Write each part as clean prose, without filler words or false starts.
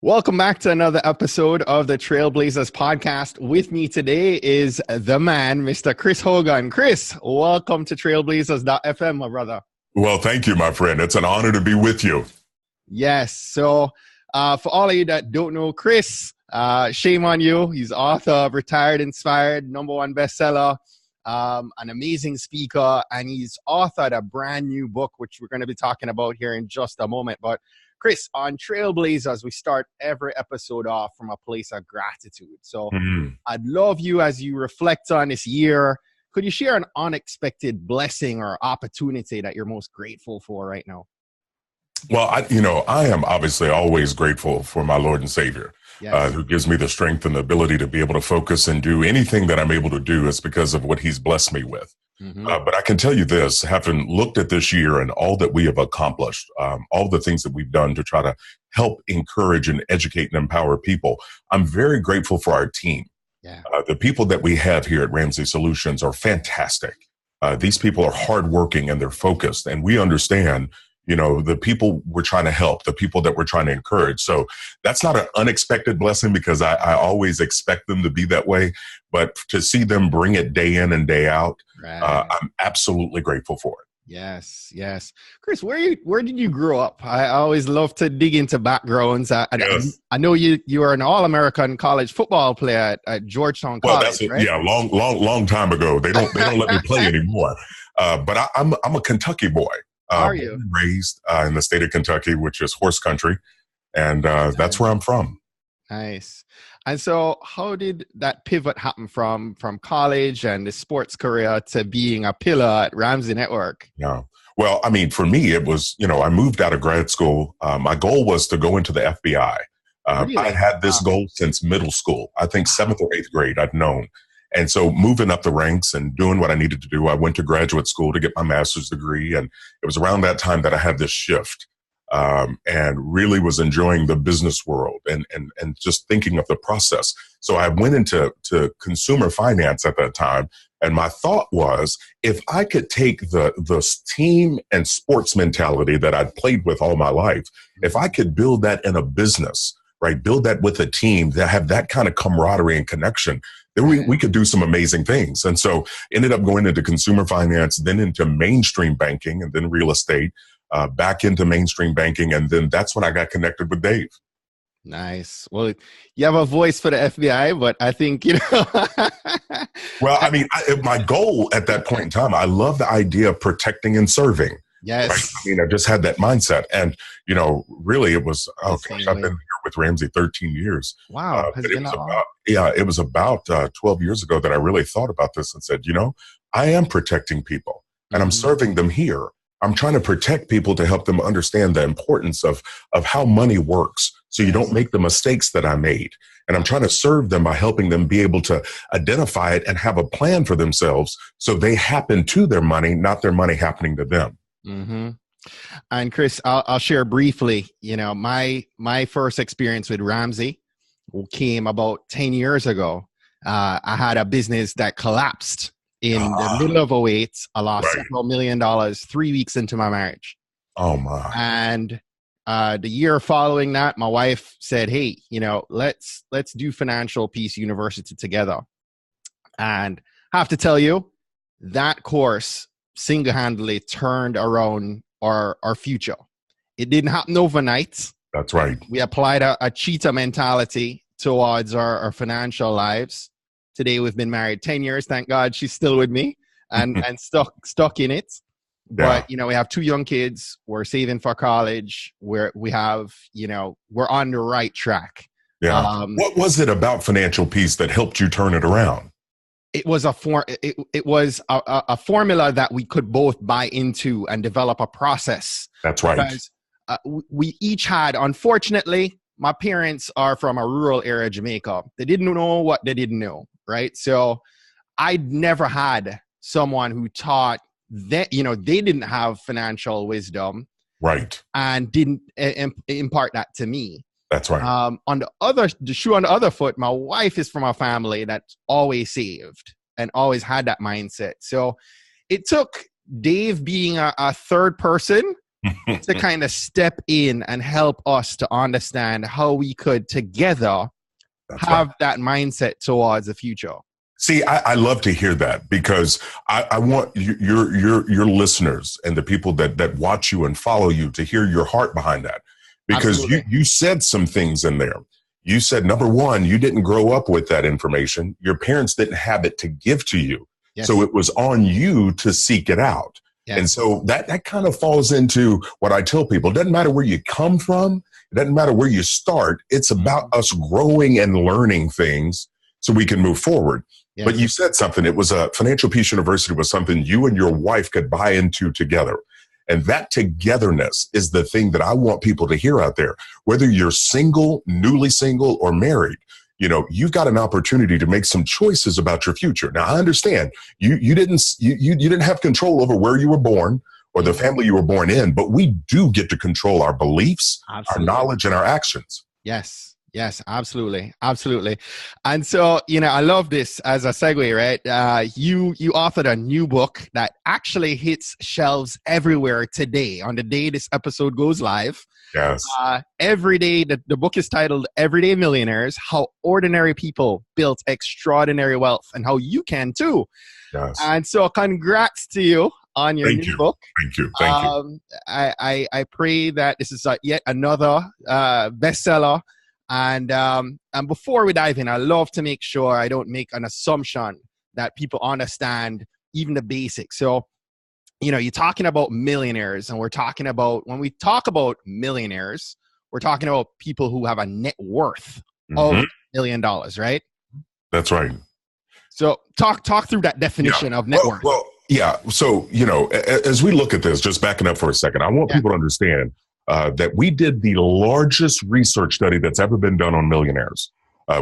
Welcome back to another episode of the Trailblazers podcast. With me today is the man, Mr. Chris Hogan. Chris, welcome to Trailblazers.fm, my brother. Well, thank you, my friend. It's an honor to be with you. Yes. So for all of you that don't know Chris, shame on you. He's author of Retired Inspired, #1 bestseller, an amazing speaker, and he's authored a brand new book, which we're going to be talking about here in just a moment. But Chris, on Trailblazers, we start every episode off from a place of gratitude. So I'd love you, as you reflect on this year, could you share an unexpected blessing or opportunity that you're most grateful for right now? Well, I am obviously always grateful for my Lord and Savior, Yes. who gives me the strength and the ability to be able to focus and do anything that I'm able to do. Is because of what he's blessed me with. But I can tell you this, having looked at this year and all that we have accomplished, all the things that we've done to try to help encourage and educate and empower people, I'm very grateful for our team. Yeah. The people that we have here at Ramsey Solutions are fantastic. These people are hardworking and they're focused, and we understand, the people we're trying to help, the people that we're trying to encourage. So that's not an unexpected blessing, because I always expect them to be that way. But to see them bring it day in and day out, Right. I'm absolutely grateful for it. Yes, yes. Chris, where did you grow up? I always love to dig into backgrounds. Yes. I know you are an All-American college football player at Georgetown Well, College, right? yeah, long time ago. They don't let me play anymore. But I'm a Kentucky boy. Are you? Born and raised in the state of Kentucky, which is horse country, and that's where I'm from. Nice. And so how did that pivot happen from college and the sports career to being a pillar at Ramsey Network? Yeah. Well, I mean, for me, it was, I moved out of grad school. My goal was to go into the FBI. Really? I had this Wow. goal since middle school. I think 7th or 8th grade, I'd known. And so moving up the ranks and doing what I needed to do, I went to graduate school to get my master's degree. And it was around that time that I had this shift, and really was enjoying the business world and just thinking of the process. So I went into consumer finance at that time. And my thought was, if I could take the team and sports mentality that I'd played with all my life, if I could build that in a business, right, build that with a team that have that kind of camaraderie and connection, then we could do some amazing things. And so ended up going into consumer finance, then into mainstream banking, and then real estate, back into mainstream banking. And then that's when I got connected with Dave. Nice. Well, you have a voice for the FBI, but I think, Well, I mean, my goal at that point in time, I love the idea of protecting and serving. Yes. Right? I mean, I just had that mindset. And, really it was, I've been here with Ramsey 13 years. Wow. But it was about 12 years ago that I really thought about this and said, I am protecting people and I'm serving them here. I'm trying to protect people to help them understand the importance of how money works, so you don't make the mistakes that I made. And I'm trying to serve them by helping them be able to identify it and have a plan for themselves, so they happen to their money, not their money happening to them. Mm-hmm. And Chris, I'll share briefly, my first experience with Ramsey came about 10 years ago. I had a business that collapsed in the middle of '08. I lost several $1 million 3 weeks into my marriage. Oh my. And the year following that, my wife said, hey, let's do Financial Peace University together. And I have to tell you, that course single-handedly turned around our future. It didn't happen overnight. That's right. We applied a cheetah mentality towards our financial lives. Today, we've been married 10 years. Thank God she's still with me and stuck in it. Yeah. But, we have 2 young kids. We're saving for college. We're on the right track. Yeah. What was it about Financial Peace that helped you turn it around? It was a formula that we could both buy into and develop a process. That's right. Because we each had, unfortunately, my parents are from a rural area of Jamaica. They didn't know what they didn't know, right? So I'd never had someone who taught that, they didn't have financial wisdom. Right. And didn't impart that to me. That's right. The shoe on the other foot, my wife is from a family that's always saved and always had that mindset. So it took Dave being a third person to kind of step in and help us to understand how we could together have that mindset towards the future. See, I love to hear that, because I want your listeners and the people that watch you and follow you to hear your heart behind that, because you said some things in there. You said, number one, you didn't grow up with that information. Your parents didn't have it to give to you. Yes. So it was on you to seek it out. Yes. And so that kind of falls into what I tell people. It doesn't matter where you come from. It doesn't matter where you start. It's about us growing and learning things so we can move forward. Yes. But you said something. It was Financial Peace University was something you and your wife could buy into together. And that togetherness is the thing that I want people to hear out there. Whether you're single, newly single, or married, you've got an opportunity to make some choices about your future. Now, I understand you didn't have control over where you were born or the family you were born in, but we do get to control our beliefs, our knowledge, and our actions. Yes, absolutely. Absolutely. And so, I love this as a segue, right? You authored a new book that actually hits shelves everywhere today on the day this episode goes live. Yes. Every day, the book is titled Everyday Millionaires, How Ordinary People Built Extraordinary Wealth, and How You Can Too. Yes. And so congrats to you on your new book. Thank you. I pray that this is yet another bestseller. And before we dive in, I love to make sure I don't make an assumption that people understand even the basics. So, you're talking about millionaires, and when we talk about millionaires, we're talking about people who have a net worth of $1 million, right? That's right. So talk through that definition of net worth. Well, yeah. So, as we look at this, just backing up for a second, I want people to understand that we did the largest research study that's ever been done on millionaires.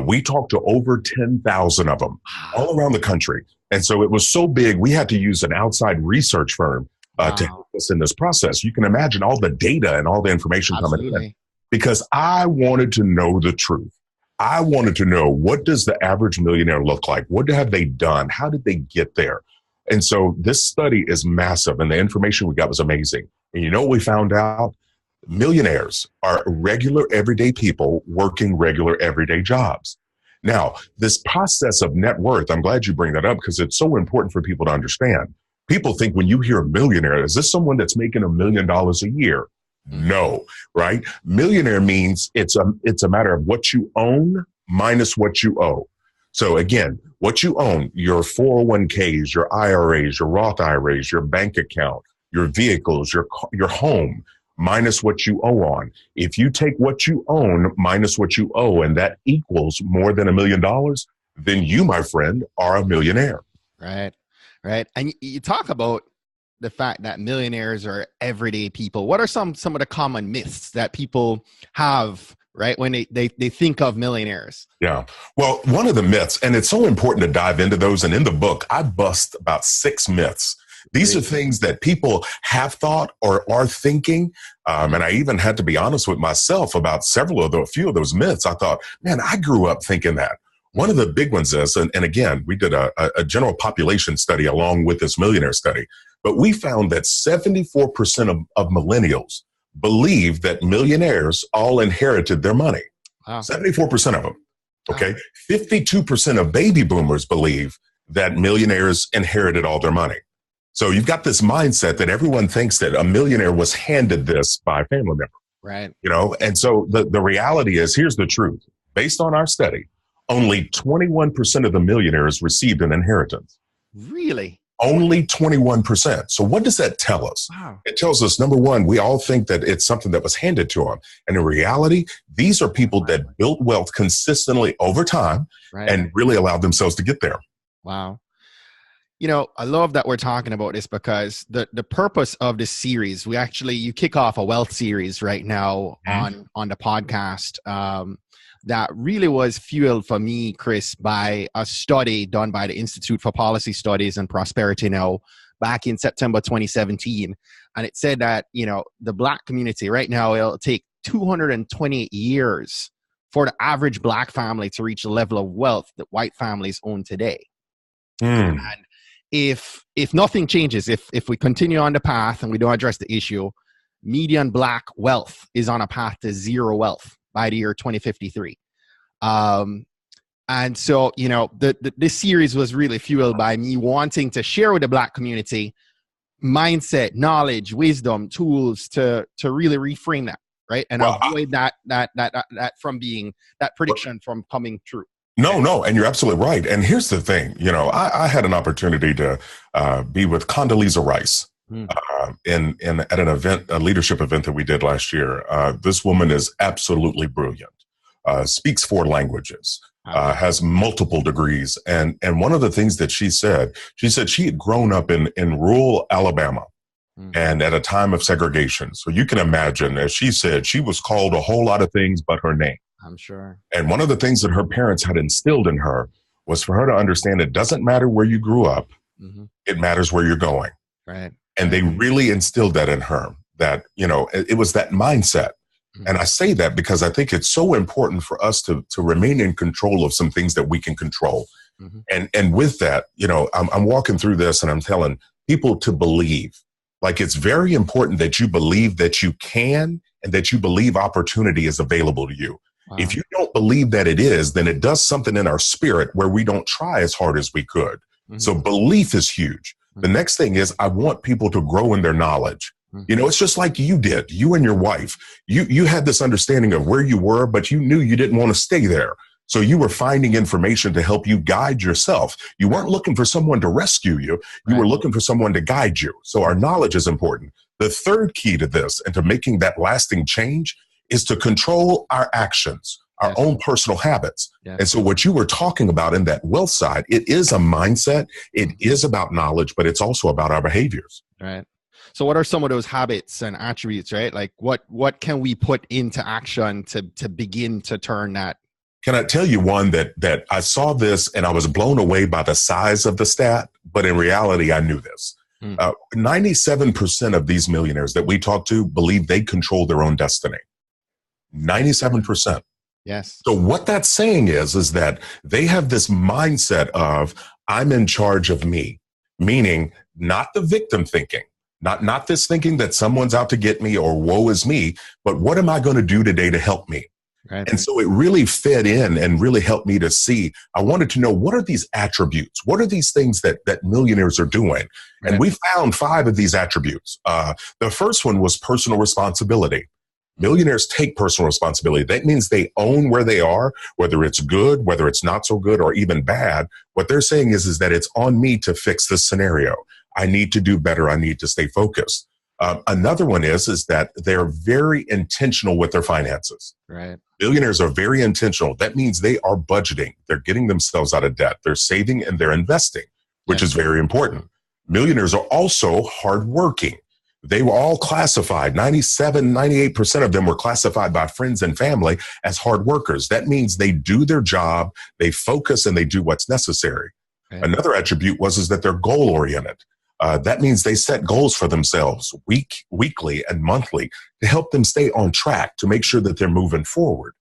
We talked to over 10,000 of them all around the country. And so it was so big, we had to use an outside research firm to help us in this process. You can imagine all the data and all the information coming in, because I wanted to know the truth. I wanted to know, what does the average millionaire look like? What have they done? How did they get there? And so this study is massive, and the information we got was amazing. And you know what we found out? Millionaires are regular, everyday people working regular, everyday jobs. Now, this process of net worth, I'm glad you bring that up, because it's so important for people to understand. People think when you hear a millionaire, is this someone that's making $1 million a year? No, right? Millionaire means it's a matter of what you own minus what you owe. So again, what you own, your 401ks, your IRAs, your Roth IRAs, your bank account, your vehicles, your home, minus what you owe on. If you take what you own minus what you owe, and that equals more than $1 million, then you, my friend, are a millionaire. Right. And you talk about the fact that millionaires are everyday people. What are some of the common myths that people have, right, when they think of millionaires? Yeah. Well, one of the myths, and it's so important to dive into those, and in the book, I bust about 6 myths. These are things that people have thought or are thinking. And I even had to be honest with myself about a few of those myths. I thought, man, I grew up thinking that. One of the big ones is, and again, we did a general population study along with this millionaire study, but we found that 74% of millennials believe that millionaires all inherited their money. Wow. 74% of them. Okay. Wow. 52% of baby boomers believe that millionaires inherited all their money. So you've got this mindset that everyone thinks that a millionaire was handed this by a family member. Right. And so the reality is, here's the truth. Based on our study, only 21% of the millionaires received an inheritance. Really? Only 21%. So what does that tell us? Wow. It tells us, number one, we all think that it's something that was handed to them. And in reality, these are people that built wealth consistently over time and really allowed themselves to get there. Wow. I love that we're talking about this, because the purpose of this series, you kick off a wealth series right now on the podcast that really was fueled for me, Chris, by a study done by the Institute for Policy Studies and Prosperity now back in September 2017. And it said that, the Black community right now, it'll take 228 years for the average Black family to reach the level of wealth that white families own today. And if nothing changes, if we continue on the path and we don't address the issue, median Black wealth is on a path to zero wealth by the year 2053. And so, you know, this series was really fueled by me wanting to share with the Black community mindset, knowledge, wisdom, tools to really reframe that, right? And avoid that from being, that prediction from coming true. No, and you're absolutely right. And here's the thing, you know, I had an opportunity to be with Condoleezza Rice at an event, a leadership event that we did last year. This woman is absolutely brilliant, speaks 4 languages, has multiple degrees. And one of the things that she said she had grown up in rural Alabama and at a time of segregation. So you can imagine, as she said, she was called a whole lot of things but her name. I'm sure. And one of the things that her parents had instilled in her was for her to understand it doesn't matter where you grew up, it matters where you're going. Right. And they really instilled that in her, that, you know, it was that mindset. And I say that because I think it's so important for us to remain in control of some things that we can control. And with that, you know, I'm walking through this and I'm telling people to believe. Like, it's very important that you believe that you can and that you believe opportunity is available to you. Wow. If you don't believe that it is, then it does something in our spirit where we don't try as hard as we could. So belief is huge. The next thing is, I want people to grow in their knowledge. You know, it's just like you did, you and your wife. You had this understanding of where you were, but you knew you didn't want to stay there. So you were finding information to help you guide yourself. You weren't looking for someone to rescue you. You were looking for someone to guide you. So our knowledge is important. The third key to this and to making that lasting change is to control our actions, our own personal habits. And so what you were talking about in that wealth side, it is a mindset. It is about knowledge, but it's also about our behaviors. Right. So what are some of those habits and attributes, right? Like what can we put into action to begin to turn that? Can I tell you one that I saw this and I was blown away by the size of the stat, but in reality, I knew this. 97% of these millionaires that we talk to believe they control their own destiny. 97%. Yes. So what that's saying is that they have this mindset of, I'm in charge of me, meaning not the victim thinking. Not this thinking that someone's out to get me or woe is me, but what am I going to do today to help me? Right. And so it really fed in and really helped me to see, I wanted to know, what are these attributes? What are these things that millionaires are doing? Right. And we found 5 of these attributes. The first one was personal responsibility. Millionaires take personal responsibility. That means they own where they are, whether it's good, whether it's not so good, or even bad. What they're saying is that it's on me to fix this scenario. I need to do better. I need to stay focused. Another one is that they're very intentional with their finances. Right. Billionaires are very intentional. That means they are budgeting. They're getting themselves out of debt. They're saving and they're investing, which is very important. Millionaires are also hardworking. They were all classified. 98% of them were classified by friends and family as hard workers. That means they do their job, they focus, and they do what's necessary. Okay. Another attribute is that they're goal-oriented. That means they set goals for themselves weekly and monthly to help them stay on track, to make sure that they're moving forward.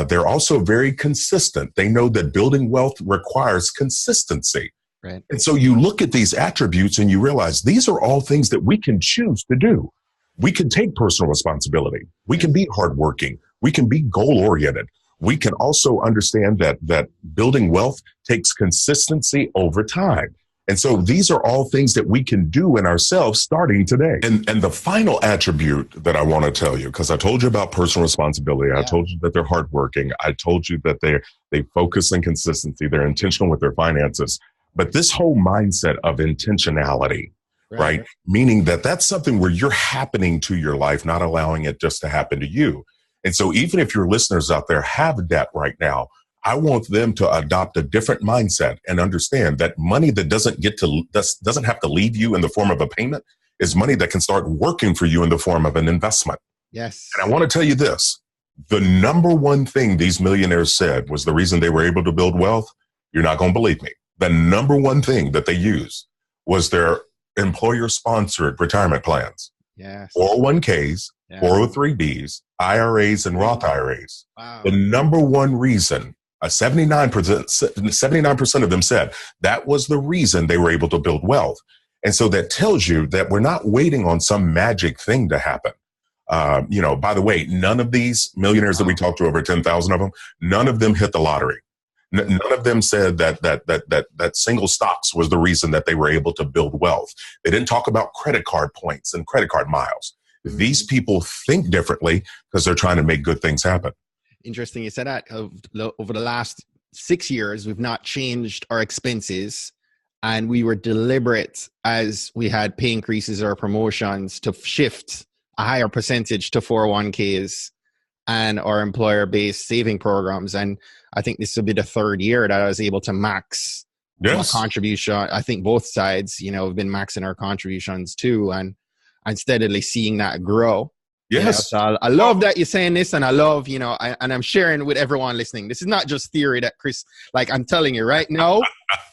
They're also very consistent. They know that building wealth requires consistency. Right. And so you look at these attributes and you realize these are all things that we can choose to do. We can take personal responsibility. We can be hardworking. We can be goal-oriented. We can also understand that building wealth takes consistency over time. And so these are all things that we can do in ourselves starting today. And the final attribute that I want to tell you, because I told you about personal responsibility. I told you that they're hardworking. I told you that they focus on consistency. They're intentional with their finances. But this whole mindset of intentionality, right? Meaning that that's something where you're happening to your life, not allowing it just to happen to you. And so even if your listeners out there have debt right now, I want them to adopt a different mindset and understand that money that doesn't have to leave you in the form of a payment is money that can start working for you in the form of an investment. Yes. And I want to tell you this, the number one thing these millionaires said was the reason they were able to build wealth. You're not going to believe me. The number one thing that they used was their employer-sponsored retirement plans. Yes. 401ks, 403bs, IRAs, and Roth IRAs. Wow. The number one reason, 79% of them said that was the reason they were able to build wealth. And so that tells you that we're not waiting on some magic thing to happen. By the way, none of these millionaires that we talked to, over 10,000 of them, none of them hit the lottery. None of them said that single stocks was the reason that they were able to build wealth. They didn't talk about credit card points and credit card miles. These people think differently because they're trying to make good things happen. Interesting you said that. Over the last 6 years, we've not changed our expenses, and we were deliberate as we had pay increases or promotions to shift a higher percentage to 401ks and our employer-based saving programs. And I think this will be the third year that I was able to max my contribution. I think both sides, have been maxing our contributions too, and steadily seeing that grow. Yes. So I love that you're saying this, and I love, and I'm sharing with everyone listening. This is not just theory that Chris, like I'm telling you right now,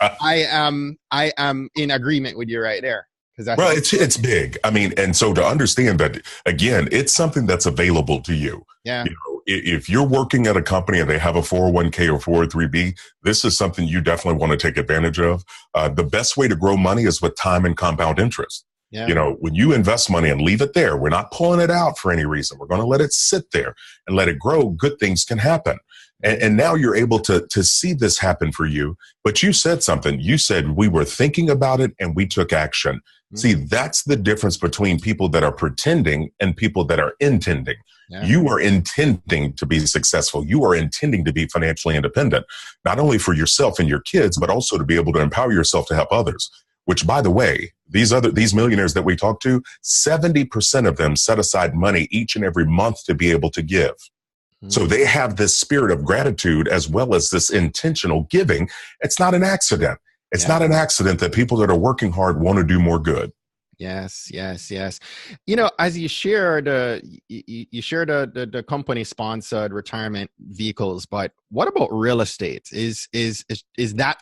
I am in agreement with you right there. Well, it's big. I mean, and so to understand that, again, it's something that's available to you. Yeah. If you're working at a company and they have a 401k or 403b, this is something you definitely want to take advantage of. The best way to grow money is with time and compound interest. Yeah. When you invest money and leave it there, we're not pulling it out for any reason. We're going to let it sit there and let it grow. Good things can happen. And now you're able to see this happen for you. But you said something. You said we were thinking about it and we took action. Mm-hmm. See, that's the difference between people that are pretending and people that are intending. Yeah. You are intending to be successful. You are intending to be financially independent, not only for yourself and your kids, but also to be able to empower yourself to help others. Which, by the way, these millionaires that we talk to, 70% of them set aside money each and every month to be able to give. Mm-hmm. So they have this spirit of gratitude as well as this intentional giving. It's not an accident. It's not an accident that people that are working hard want to do more good. Yes. As you share the company sponsored retirement vehicles, but what about real estate? Is that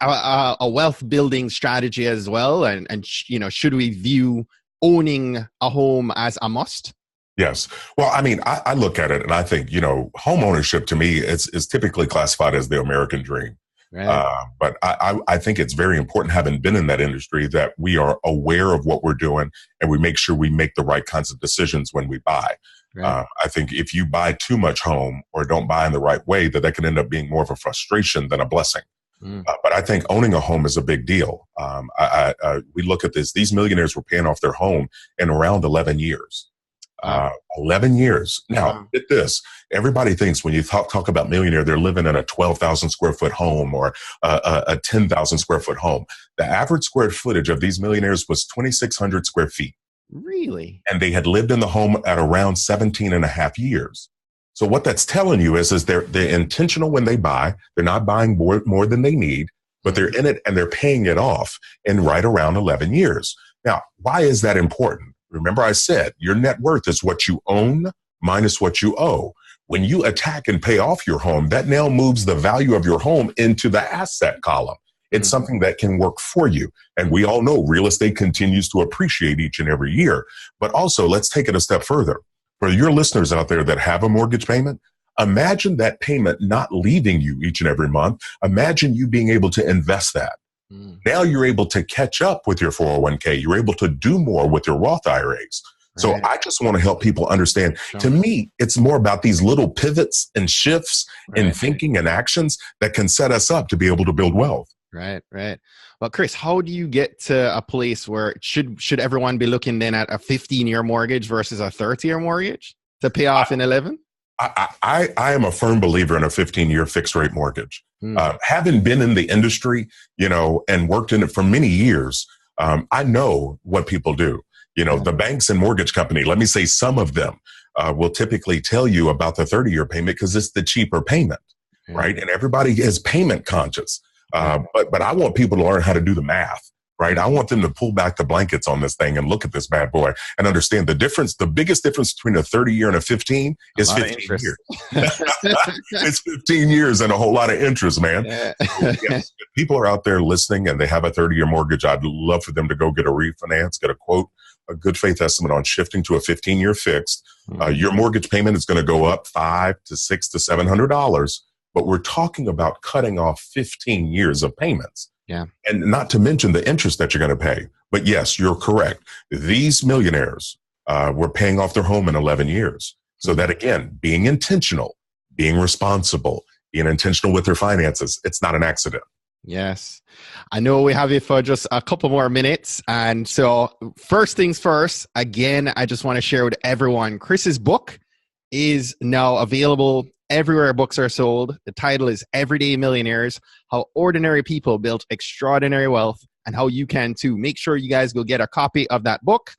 a wealth building strategy as well? And should we view owning a home as a must? Yes. Well, I mean, I look at it and I think, home ownership to me is typically classified as the American dream. Right. But I think it's very important, having been in that industry, that we are aware of what we're doing and we make sure we make the right kinds of decisions when we buy. Right. I think if you buy too much home or don't buy in the right way, that can end up being more of a frustration than a blessing. But I think owning a home is a big deal. We look at this. These millionaires were paying off their home in around 11 years. 11 years. Now, get this. Everybody thinks when you talk about millionaire, they're living in a 12,000 square foot home or a 10,000 square foot home. The average square footage of these millionaires was 2,600 square feet. Really? And they had lived in the home at around 17 and a half years. So what that's telling you is they're intentional when they buy. They're not buying more than they need, but they're in it and they're paying it off in right around 11 years. Now, why is that important? Remember, I said your net worth is what you own minus what you owe. When you attack and pay off your home, that now moves the value of your home into the asset column. It's something that can work for you. And we all know real estate continues to appreciate each and every year. But also, let's take it a step further. For your listeners out there that have a mortgage payment, imagine that payment not leaving you each and every month. Imagine you being able to invest that. Now you're able to catch up with your 401k. You're able to do more with your Roth IRAs. So I just want to help people understand, to me, it's more about these little pivots and shifts in thinking and actions that can set us up to be able to build wealth. Right. Well, Chris, how do you get to a place where should everyone be looking then at a 15-year mortgage versus a 30-year mortgage to pay off in 11? I am a firm believer in a 15-year fixed rate mortgage. Having been in the industry, and worked in it for many years, I know what people do. The banks and mortgage company, let me say some of them will typically tell you about the 30-year payment because it's the cheaper payment, right? And everybody is payment conscious. But I want people to learn how to do the math. Right? I want them to pull back the blankets on this thing and look at this bad boy and understand the difference. The biggest difference between a 30-year and a 15 is 15 years. It's 15 years and a whole lot of interest, man. Yeah. So, yes, if people are out there listening and they have a 30-year mortgage, I'd love for them to go get a refinance, get a quote, a good faith estimate on shifting to a 15-year fixed. Your mortgage payment is going to go up $500 to $600 to $700, but we're talking about cutting off 15 years of payments. Yeah. And not to mention the interest that you're going to pay. But yes, you're correct. These millionaires were paying off their home in 11 years. So that, again, being intentional, being responsible, being intentional with their finances, it's not an accident. Yes. I know we have you for just a couple more minutes. And so first things first, again, I just want to share with everyone, Chris's book is now available everywhere books are sold. The title is Everyday Millionaires, How Ordinary People Built Extraordinary Wealth, and how you can too. Make sure you guys go get a copy of that book.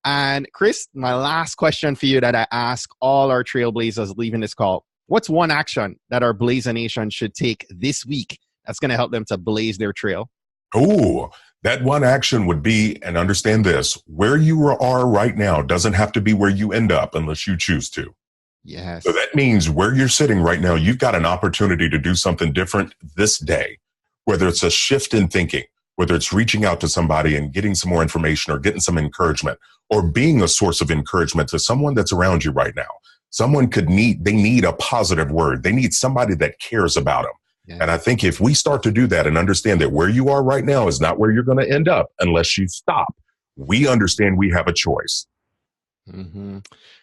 And Chris, my last question for you that I ask all our trailblazers leaving this call. What's one action that our Blazer Nation should take this week that's going to help them to blaze their trail? Oh, that one action would be, and understand this, where you are right now doesn't have to be where you end up unless you choose to. Yes. So that means where you're sitting right now, you've got an opportunity to do something different this day, whether it's a shift in thinking, whether it's reaching out to somebody and getting some more information or getting some encouragement or being a source of encouragement to someone that's around you right now. Someone they need a positive word. They need somebody that cares about them. Yeah. And I think if we start to do that and understand that where you are right now is not where you're going to end up unless you stop, we understand we have a choice. Mm-hmm.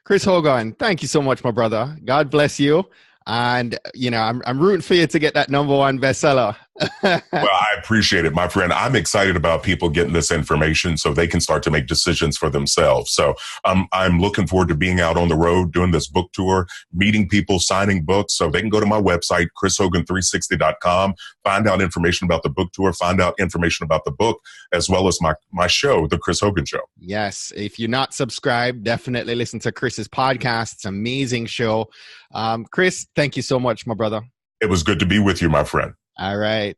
Chris Hogan, thank you so much, my brother. God bless you. And, I'm rooting for you to get that #1 bestseller. Well, I appreciate it, my friend. I'm excited about people getting this information so they can start to make decisions for themselves. So I'm looking forward to being out on the road, doing this book tour, meeting people, signing books. So they can go to my website, chrishogan360.com, find out information about the book tour, find out information about the book, as well as my show, The Chris Hogan Show. Yes. If you're not subscribed, definitely listen to Chris's podcast. It's an amazing show. Chris, thank you so much, my brother. It was good to be with you, my friend. All right.